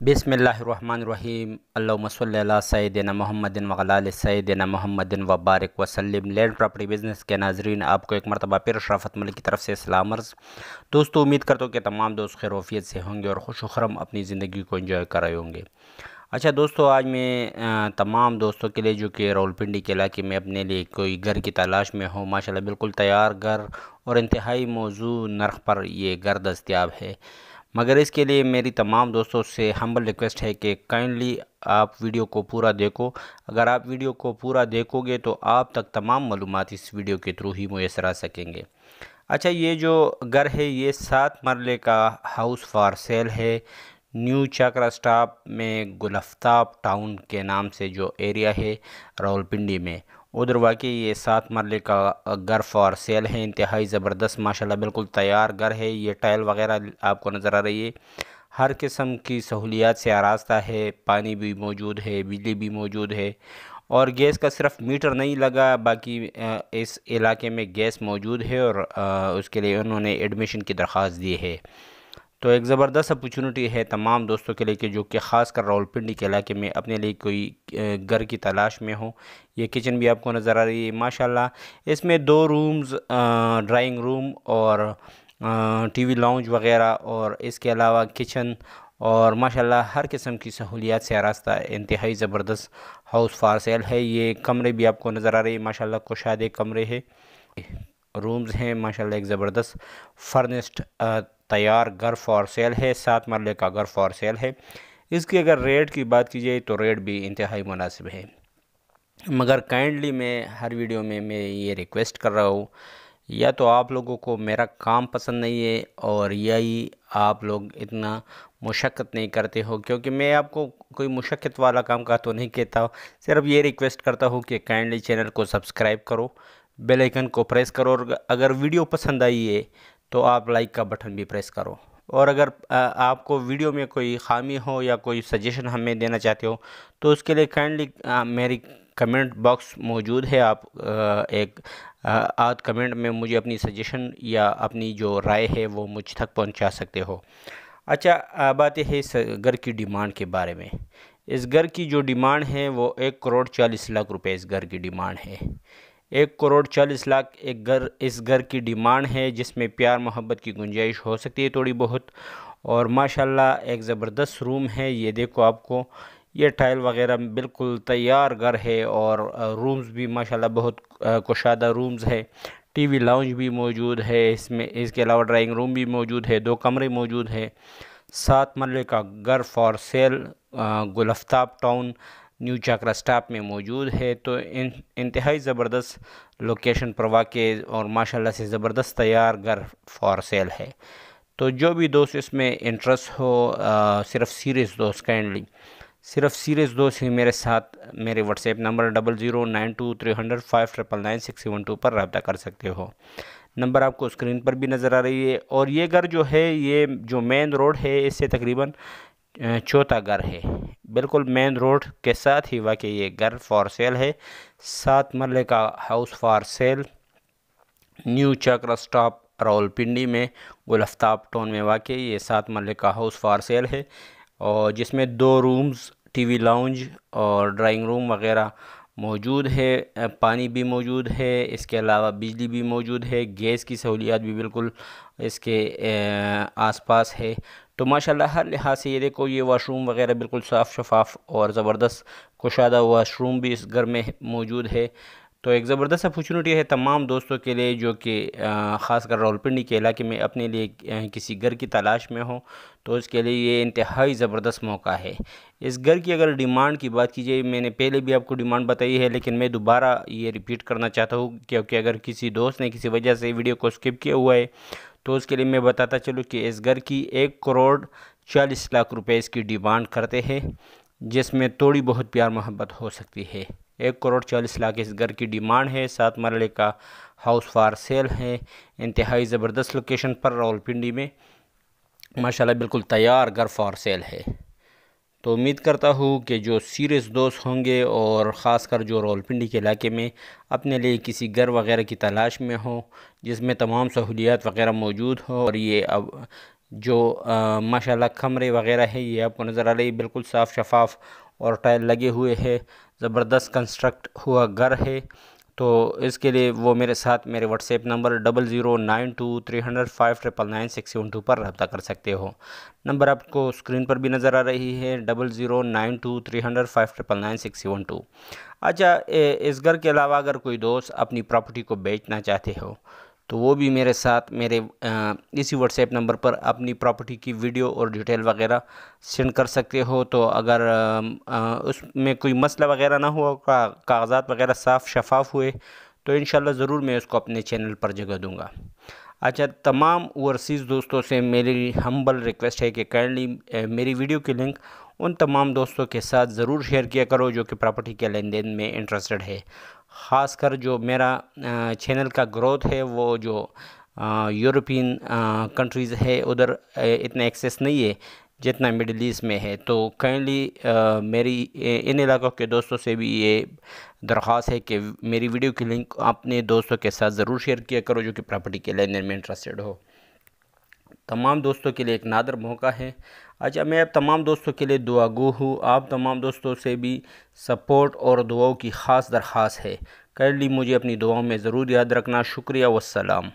बिस्मिल्लाहिर्रहमानिर्रहीम। अल्लाहुम्मा सल्लि अला सय्यिदिना मुहम्मदिन व अला आलि सय्यिदिना मुहम्मदिन व बारिक वसल्लिम। लैंड प्रॉपर्टी बिज़नेस के नाजरीन, आपको एक मरतबा फिर शराफत मलिक की तरफ से सलाम अर्ज़। दोस्तों, उम्मीद करता हूँ कि तमाम दोस्त खैरियत से होंगे और खुश खुरम अपनी ज़िंदगी को एंजॉय कर रहे होंगे। अच्छा दोस्तों, आज मैं तमाम दोस्तों के लिए जो कि रावलपिंडी के इलाके में अपने लिए कोई घर की तलाश में हो, माशाल्लाह बिल्कुल तैयार घर और इंतहाई मौजूद नर्ख पर ये घर दस्तयाब है। मगर इसके लिए मेरी तमाम दोस्तों से हम्बल रिक्वेस्ट है कि काइंडली आप वीडियो को पूरा देखो। अगर आप वीडियो को पूरा देखोगे तो आप तक तमाम मालूमात इस वीडियो के थ्रू ही मुयसर आ सकेंगे। अच्छा, ये जो घर है ये 7 मरले का हाउस फॉर सेल है। न्यू चक्रा स्टॉप में गुलफ्ताब टाउन के नाम से जो एरिया है रावलपिंडी में, उधर वाकई ये 7 मरले का घर फॉर सेल है। इंतहाई ज़बरदस्त माशाल्लाह बिल्कुल तैयार घर है। ये टाइल वगैरह आपको नज़र आ रही है, हर किस्म की सहूलियात से आरास्ता है। पानी भी मौजूद है, बिजली भी मौजूद है और गैस का सिर्फ मीटर नहीं लगा, बाकी इस इलाके में गैस मौजूद है और उसके लिए उन्होंने एडमिशन की दरख्वास्त दी है। तो एक ज़बरदस्त अपॉर्चुनिटी है तमाम दोस्तों के लिए कि जो कि ख़ास कर रावलपिंडी के इलाके में अपने लिए कोई घर की तलाश में हो। ये किचन भी आपको नज़र आ रही है माशाल्लाह। इसमें 2 रूम्स, ड्राइंग रूम और टीवी लाउंज वगैरह और इसके अलावा किचन और माशाल्लाह हर किस्म की सहूलियात से आरास्ता इंतहाई ज़बरदस्त हाउस फॉर सेल है। ये कमरे भी आपको नज़र आ रही है माशाल्लाह, कुशादे कमरे है, रूम्स हैं माशाल्लाह। एक ज़बरदस्त फर्निश्ड तैयार घर फॉर सेल है। 7 मरले का घर फॉर सेल है। इसकी अगर रेट की बात की जाए तो रेट भी इंतहाई मुनासिब है। मगर काइंडली मैं हर वीडियो में मैं ये रिक्वेस्ट कर रहा हूँ, या तो आप लोगों को मेरा काम पसंद नहीं है और या ही आप लोग इतना मुशक्क़त नहीं करते हो, क्योंकि मैं आपको कोई मुशक्क़त वाला काम का तो नहीं कहता हूँ। सिर्फ ये रिक्वेस्ट करता हूँ कि काइंडली चैनल को सब्सक्राइब करो, बेल आइकन को प्रेस करो और अगर वीडियो पसंद आई है तो आप लाइक का बटन भी प्रेस करो। और अगर आपको वीडियो में कोई ख़ामी हो या कोई सजेशन हमें देना चाहते हो तो उसके लिए काइंडली मेरी कमेंट बॉक्स मौजूद है। आप एक आध कमेंट में मुझे अपनी सजेशन या अपनी जो राय है वो मुझ तक पहुंचा सकते हो। अच्छा, बात है इस घर की डिमांड के बारे में। इस घर की जो डिमांड है वो 1,40,00,000 रुपये इस घर की डिमांड है। 1,40,00,000 एक घर इस घर की डिमांड है, जिसमें प्यार मोहब्बत की गुंजाइश हो सकती है थोड़ी बहुत। और माशाल्लाह एक ज़बरदस्त रूम है। ये देखो, आपको ये टाइल वगैरह बिल्कुल तैयार घर है और रूम्स भी माशाल्लाह बहुत कुशादा रूम्स है। टीवी लाउंज भी मौजूद है इसमें। इसके अलावा ड्राइंग रूम भी मौजूद है, 2 कमरे मौजूद है। 7 मरले का घर for sale Gulftab town new Chakra stop में मौजूद है। तो इंतहाई ज़बरदस्त लोकेशन पर वाक़ई और माशाल्लाह से ज़बरदस्त तैयार घर फॉर सेल है। तो जो भी दोस्त इसमें इंटरेस्ट हो, सिर्फ सीरियस दोस्त काइंडली सिर्फ सीरियस दोस्त ही मेरे साथ मेरे व्हाट्सएप नंबर 00923005999672 पर रब्ता कर सकते हो। नंबर आपको स्क्रीन पर भी नज़र आ रही है। और ये घर जो है, ये जो मेन रोड है इससे तकरीबन चौथा घर है, बिल्कुल मेन रोड के साथ ही वाकई ये घर फॉर सेल है। 7 मरले का house for sale new Chakra stop Rawalpindi में गुलफ्ताब टाउन में वाकई ये 7 मरले का हाउस फॉर सेल है, और जिसमें 2 रूम्स, टीवी लाउंज और ड्राइंग रूम वगैरह मौजूद है। पानी भी मौजूद है, इसके अलावा बिजली भी मौजूद है, गैस की सहूलियात भी बिल्कुल इसके आसपास है। तो माशाल्लाह हर लिहाज से ये देखो, ये वॉशरूम वगैरह बिल्कुल साफ़ शफाफ और ज़बरदस्त कुशादा वॉशरूम भी इस घर में मौजूद है। तो एक ज़बरदस्त अपॉर्चुनिटी है तमाम दोस्तों के लिए जो कि ख़ासकर रावलपिंडी के इलाके में अपने लिए किसी घर की तलाश में हो, तो उसके लिए ये इंतहाई ज़बरदस्त मौका है। इस घर की अगर डिमांड की बात की जाए, मैंने पहले भी आपको डिमांड बताई है, लेकिन मैं दोबारा ये रिपीट करना चाहता हूँ, क्योंकि अगर किसी दोस्त ने किसी वजह से वीडियो को स्किप किया हुआ है तो उसके लिए मैं बताता चलूँ कि इस घर की 1,40,00,000 रुपये इसकी डिमांड करते हैं, जिसमें थोड़ी बहुत प्यार मोहब्बत हो सकती है। 1,40,00,000 इस घर की डिमांड है। 7 मरले का हाउस फॉर सेल है, इंतहाई ज़बरदस्त लोकेशन पर रावलपिंडी में माशाल्लाह बिल्कुल तैयार घर फॉर सेल है। तो उम्मीद करता हूँ कि जो सीरियस दोस्त होंगे और ख़ासकर जो रावलपिंडी के इलाके में अपने लिए किसी घर वगैरह की तलाश में हो, जिसमें तमाम सहूलियात वगैरह मौजूद हो, और ये अब जो माशाल्लाह कमरे वगैरह है ये आपको नज़र आ रही है, बिल्कुल साफ़ शफाफ और टाइल लगे हुए हैं। ज़बरदस्त कंस्ट्रक्ट हुआ घर है। तो इसके लिए वो मेरे साथ मेरे व्हाट्सएप नंबर 0092305999 पर रब्ता कर सकते हो। नंबर आपको स्क्रीन पर भी नज़र आ रही है 0092305999। अच्छा, इस घर के अलावा अगर कोई दोस्त अपनी प्रॉपर्टी को बेचना चाहते हो तो वो भी मेरे साथ मेरे इसी व्हाट्सएप नंबर पर अपनी प्रॉपर्टी की वीडियो और डिटेल वगैरह सेंड कर सकते हो। तो अगर उसमें कोई मसला वगैरह ना हुआ, कागज़ात वगैरह साफ़ शफाफ हुए तो इंशाल्लाह ज़रूर मैं उसको अपने चैनल पर जगह दूंगा। अच्छा, तमाम ओवरसीज़ दोस्तों से मेरी हम्बल रिक्वेस्ट है कि काइंडली मेरी वीडियो की लिंक उन तमाम दोस्तों के साथ ज़रूर शेयर किया करो जो कि प्रॉपर्टी के लेन देन में इंटरेस्टेड है। ख़ासकर जो मेरा चैनल का ग्रोथ है वो जो यूरोपियन कंट्रीज़ है उधर इतना एक्सेस नहीं है जितना मिडिल ईस्ट में है। तो काइंडली मेरी इन इलाक़ों के दोस्तों से भी ये दरख्वास्त है कि मेरी वीडियो की लिंक अपने दोस्तों के साथ ज़रूर शेयर किया करो जो कि प्रॉपर्टी के लेन देन में इंटरेस्टेड हो। तमाम दोस्तों के लिए एक नादर मौका है। अच्छा, मैं अब तमाम दोस्तों के लिए दुआगो हूँ। आप तमाम दोस्तों से भी सपोर्ट और दुआओं की ख़ास दरख्वास्त है। काइंडली मुझे अपनी दुआओं में ज़रूर याद रखना। शुक्रिया, वस्सलाम।